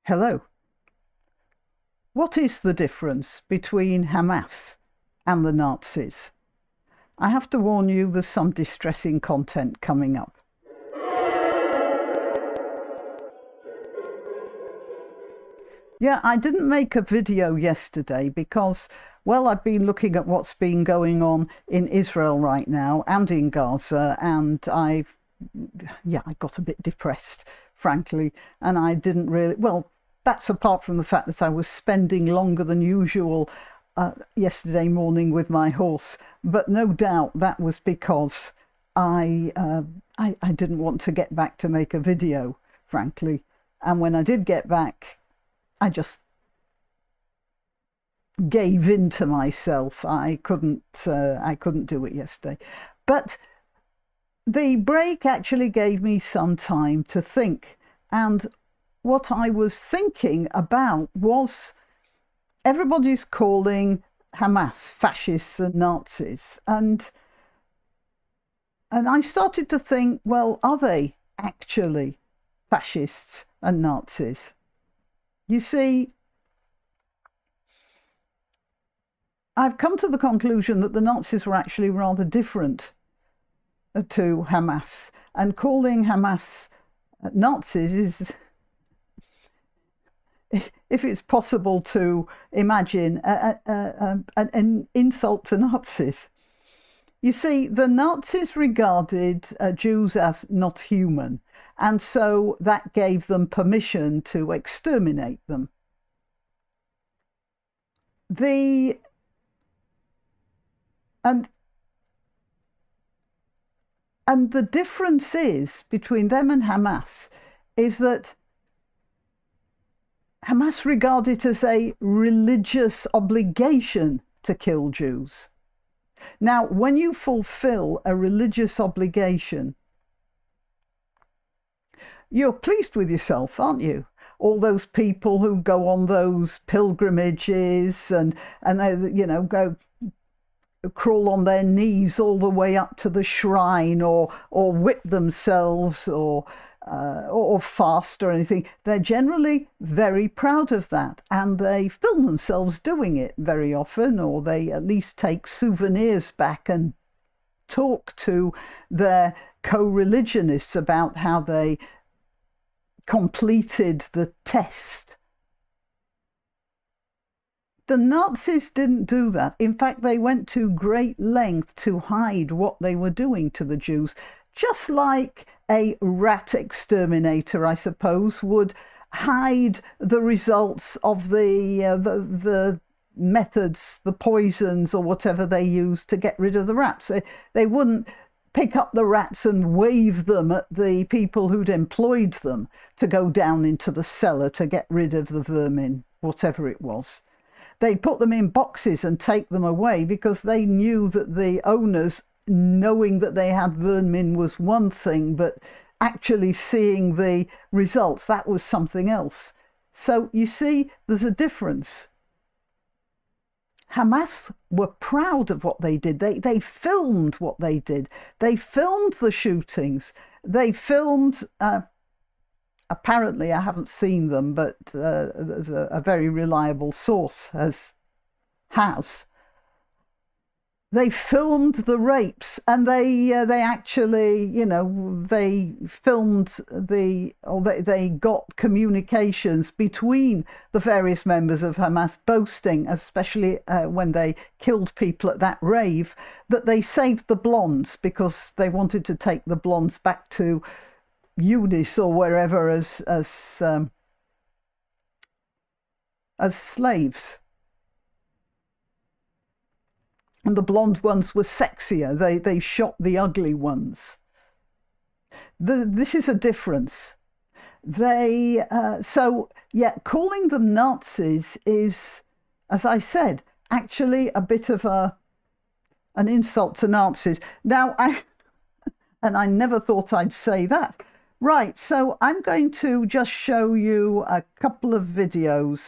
Hello. What is the difference between Hamas and the Nazis? I have to warn you, there's some distressing content coming up. Yeah, I didn't make a video yesterday because, well, I've been looking at what's been going on in Israel right now and in Gaza, and I got a bit depressed, frankly, and I didn't really, well, that's apart from the fact that I was spending longer than usual yesterday morning with my horse, but no doubt that was because I didn't want to get back to make a video, frankly, and when I did get back, I just gave in to myself. I couldn't do it yesterday, but the break actually gave me some time to think, and what I was thinking about was everybody's calling Hamas fascists and Nazis, and I started to think, well, are they actually fascists and Nazis? You see, I've come to the conclusion that the Nazis were actually rather different to Hamas, and calling Hamas Nazis is, if it's possible to imagine, an insult to Nazis. You see, the Nazis regarded Jews as not human, and so that gave them permission to exterminate them. And the difference is between them and Hamas is that Hamas regard it as a religious obligation to kill Jews. Now, when you fulfill a religious obligation, you're pleased with yourself, aren't you? All those people who go on those pilgrimages and they, go crawl on their knees all the way up to the shrine, or whip themselves, or fast or anything. They're generally very proud of that, and they film themselves doing it very often, or they at least take souvenirs back and talk to their co-religionists about how they completed the test. The Nazis didn't do that. In fact, they went to great length to hide what they were doing to the Jews, just like a rat exterminator, I suppose, would hide the results of the methods, the poisons or whatever they used to get rid of the rats. They wouldn't pick up the rats and wave them at the people who'd employed them to go down into the cellar to get rid of the vermin, whatever it was. They put them in boxes and take them away because they knew that the owners, knowing that they had vermin was one thing, but actually seeing the results, that was something else. So you see, there's a difference. Hamas were proud of what they did. They filmed what they did. They filmed the shootings. They filmed... apparently, I haven't seen them, but there's a very reliable source has. They filmed the rapes, and they actually, they filmed they got communications between the various members of Hamas boasting, especially when they killed people at that rave, that they saved the blondes because they wanted to take the blondes back to Eunice or wherever as slaves, and the blonde ones were sexier. They shot the ugly ones. This is a difference. Calling them Nazis is, as I said, actually a bit of an insult to Nazis. Now I never thought I'd say that. Right, so I'm going to just show you a couple of videos.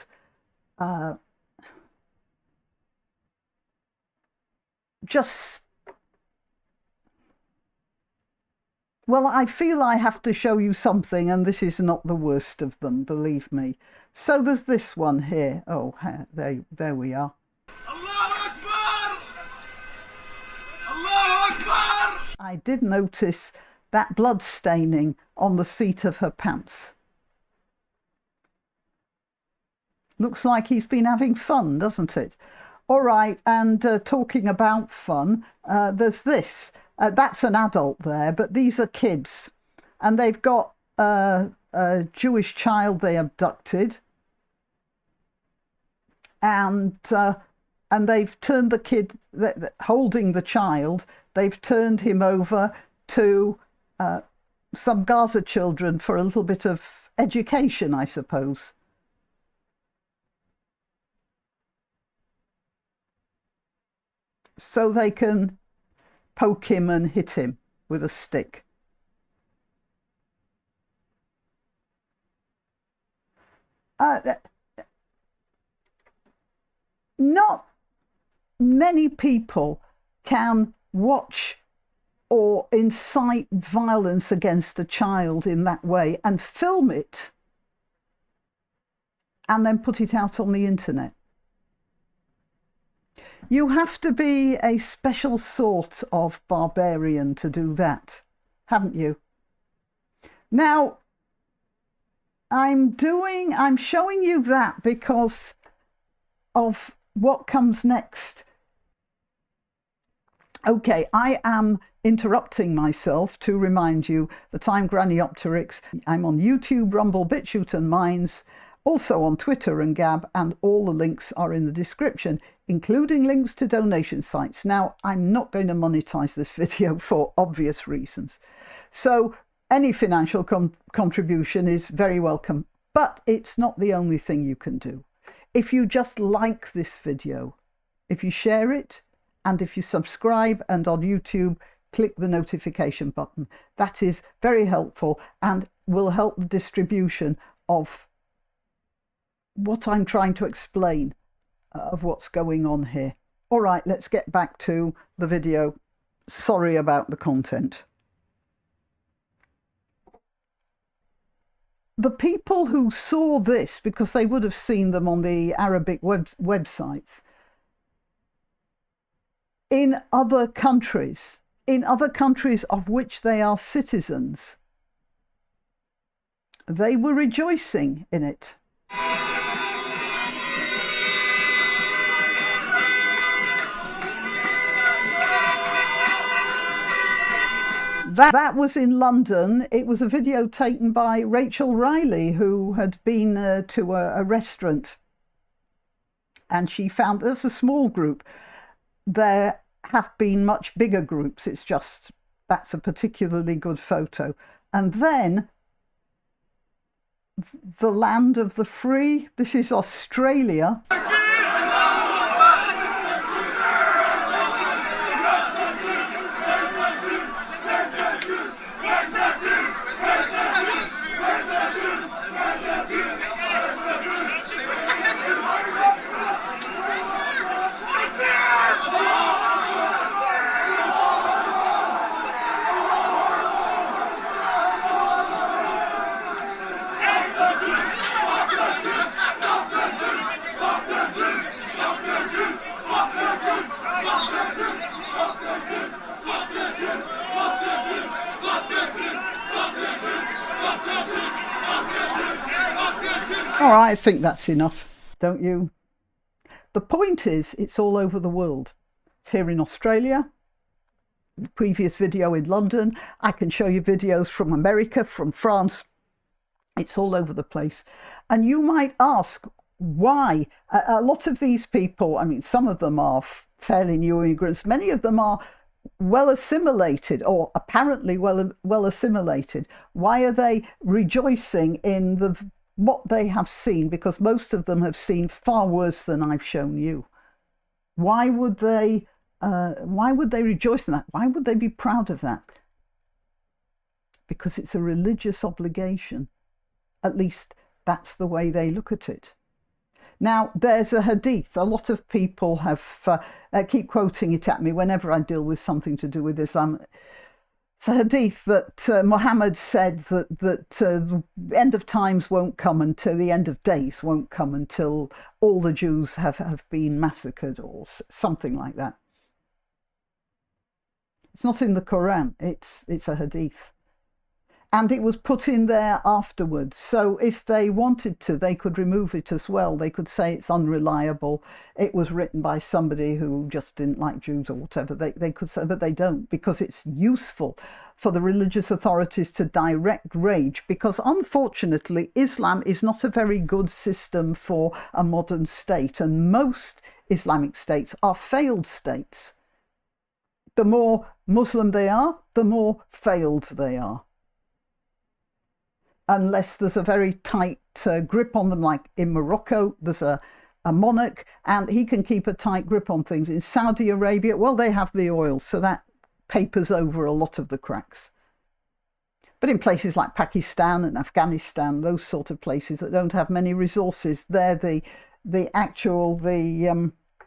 Well, I feel I have to show you something, and this is not the worst of them, believe me. So there's this one here. Oh, there we are. Allahu Akbar! Allahu Akbar! I did notice that blood staining on the seat of her pants. Looks like he's been having fun, doesn't it? All right, and talking about fun, there's this. That's an adult there, but these are kids. And they've got a Jewish child they abducted. And they've turned the kid, holding the child, they've turned him over to some Gaza children for a little bit of education, I suppose. So they can poke him and hit him with a stick. Not many people can watch or incite violence against a child in that way and film it and then put it out on the internet. You have to be a special sort of barbarian to do that, haven't you? Now, I'm showing you that because of what comes next. Okay, I am interrupting myself to remind you that I'm Granniopteryx. I'm on YouTube, Rumble, BitChute and Minds, also on Twitter and Gab, and all the links are in the description, including links to donation sites. Now, I'm not going to monetize this video for obvious reasons. So any financial contribution is very welcome, but it's not the only thing you can do. If you just like this video, if you share it, and if you subscribe, and on YouTube, click the notification button. That is very helpful and will help the distribution of what I'm trying to explain, of what's going on here. All right, let's get back to the video. Sorry about the content. The people who saw this, because they would have seen them on the Arabic websites, in other countries of which they are citizens, they were rejoicing in it. That was in London. It was a video taken by Rachel Riley, who had been to a restaurant, and she found there's a small group. There have been much bigger groups. It's just that's a particularly good photo. And then the land of the free. This is Australia. All right, I think that's enough, don't you? The point is, it's all over the world. It's here in Australia, the previous video in London. I can show you videos from America, from France. It's all over the place. And you might ask why. A lot of these people, I mean, some of them are fairly new immigrants. Many of them are well assimilated, or apparently well assimilated. Why are they rejoicing in what they have seen? Because most of them have seen far worse than I've shown you. Why would they rejoice in that? Why would they be proud of that? Because it's a religious obligation. At least that's the way they look at it. Now, there's a hadith. A lot of people have keep quoting it at me whenever I deal with something to do with Islam. It's a hadith that Muhammad said that the end of times won't come until the end of days won't come until all the Jews have been massacred, or something like that. It's not in the Quran. It's a hadith. And it was put in there afterwards. So if they wanted to, they could remove it as well. They could say it's unreliable. It was written by somebody who just didn't like Jews or whatever. They could say, but they don't, because it's useful for the religious authorities to direct rage, because unfortunately Islam is not a very good system for a modern state, and most Islamic states are failed states. The more Muslim they are, the more failed they are. Unless there's a very tight grip on them, like in Morocco, there's a monarch and he can keep a tight grip on things. In Saudi Arabia, well, they have the oil, so that papers over a lot of the cracks. But in places like Pakistan and Afghanistan, those sort of places that don't have many resources, they're the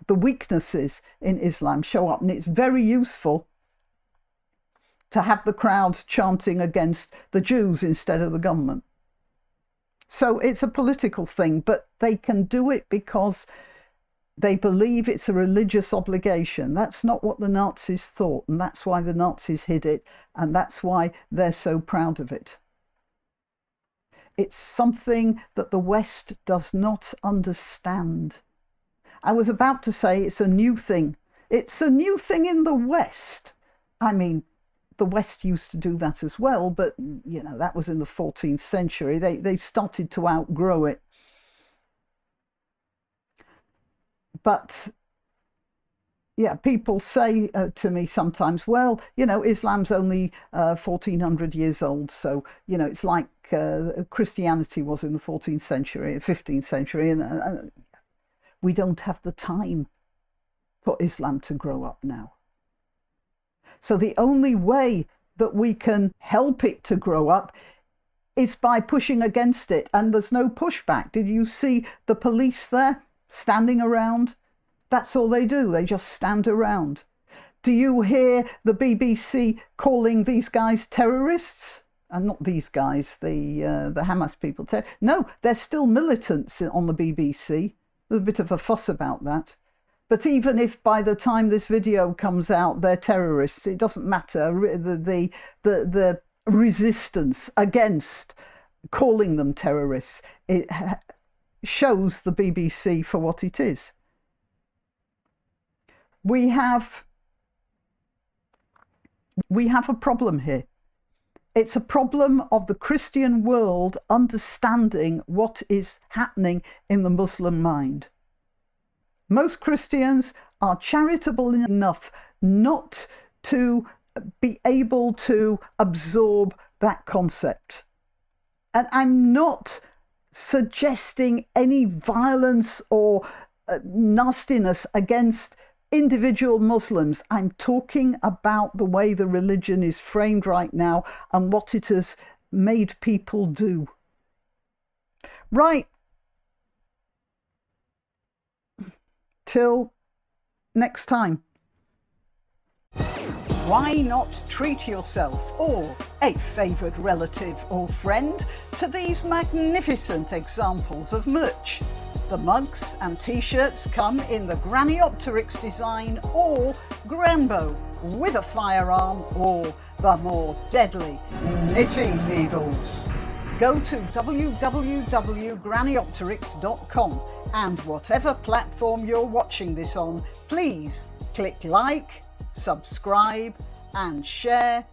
weaknesses in Islam show up, and it's very useful to have the crowds chanting against the Jews instead of the government. So it's a political thing, but they can do it because they believe it's a religious obligation. That's not what the Nazis thought, and that's why the Nazis hid it, and that's why they're so proud of it. It's something that the West does not understand. I was about to say it's a new thing. It's a new thing in the West. I mean, the West used to do that as well, but that was in the 14th century. They've started to outgrow it. But yeah, people say to me sometimes, well, Islam's only 1400 years old, so it's like Christianity was in the 14th century, 15th century, and we don't have the time for Islam to grow up now. So the only way that we can help it to grow up is by pushing against it, and there's no pushback. Did you see the police there standing around? That's all they do. They just stand around. Do you hear the BBC calling these guys terrorists? And not these guys, the Hamas people. No, they're still militants on the BBC. There's a bit of a fuss about that. But even if by the time this video comes out they're terrorists, it doesn't matter. The resistance against calling them terrorists, it shows the BBC for what it is. We have a problem here. It's a problem of the Christian world understanding what is happening in the Muslim mind. Most Christians are charitable enough not to be able to absorb that concept. And I'm not suggesting any violence or nastiness against individual Muslims. I'm talking about the way the religion is framed right now and what it has made people do. Right. Till next time. Why not treat yourself or a favoured relative or friend to these magnificent examples of merch? The mugs and t-shirts come in the granniopteryx design or Granbo with a firearm or the more deadly knitting needles. Go to www.granniopteryx.com and whatever platform you're watching this on, please click like, subscribe and share.